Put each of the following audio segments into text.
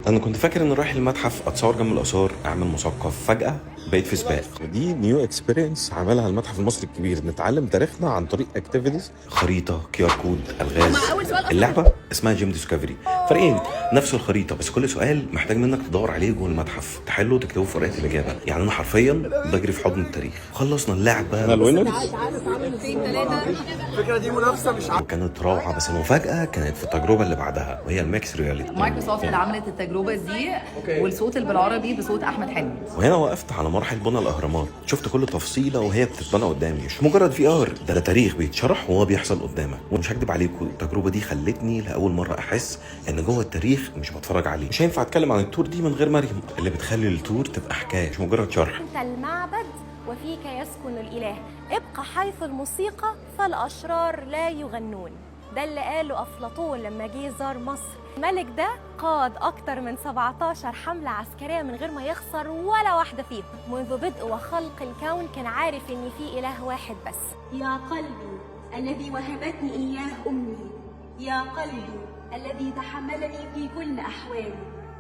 انا كنت فاكر اني رايح المتحف اتصور جنب الاثار اعمل مثقف، فجاه بقيت في سباق. دي نيو اكسبيرينس عملها المتحف المصري الكبير، نتعلم تاريخنا عن طريق اكتيفيتيز، خريطه، كي ار كود، الغاز. اللعبه اسمها جيم ديسكفري، فريقين نفس الخريطه بس كل سؤال محتاج منك تدور عليه جوه المتحف، تحله وتكتبه في ورقه الاجابه. يعني انا حرفيا بجري في حضن التاريخ. خلصنا اللعبه انا الوينر. الفكره دي منافسه مش وكانت روعه، بس المفاجاه كانت في التجربه اللي بعدها وهي الميكس رياليتي. مايكروسوفت اللي عملت التجربه دي، والصوت اللي بالعربي بصوت احمد حلمي. وهنا وقفت على مراحل بنى الاهرامات، شفت كل تفصيله وهي بتتبنى قدامي، مش مجرد في ار، ده تاريخ بيتشرح وهو بيحصل قدامك. ومش هكدب عليكم، التجربه دي خلتني لاول مره احس ان جوه التاريخ مش بتفرج عليه. مش هينفع اتكلم عن التور دي من غير مريم، اللي بتخلي التور تبقى حكايه مش مجرد شرح. أنت المعبد وفيك يسكن الإله، ابقى حيث الموسيقى فالأشرار لا يغنون. ده اللي قاله أفلاطون لما جه يزار مصر. الملك ده قاد أكتر من 17 حملة عسكرية من غير ما يخسر ولا واحدة فيهم. منذ بدء وخلق الكون كان عارف إن في إله واحد بس. يا قلبي الذي وهبتني إياه أمي، يا قلبي الذي تحملني في كل أحوالي،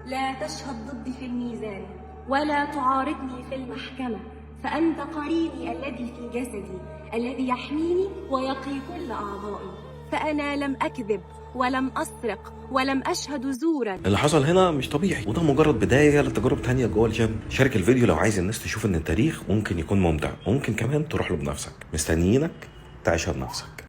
لا تشهد ضدي في الميزان ولا تعارضني في المحكمة، فأنت قريني الذي في جسدي، الذي يحميني ويقي كل أعضائي. فأنا لم أكذب ولم أسرق ولم أشهد زورا. اللي حصل هنا مش طبيعي، وده مجرد بدايه لتجارب تانية جوه الجيم. شارك الفيديو لو عايز الناس تشوف ان التاريخ ممكن يكون ممتع، ممكن كمان تروح له بنفسك. مستنيينك تعيشها بنفسك.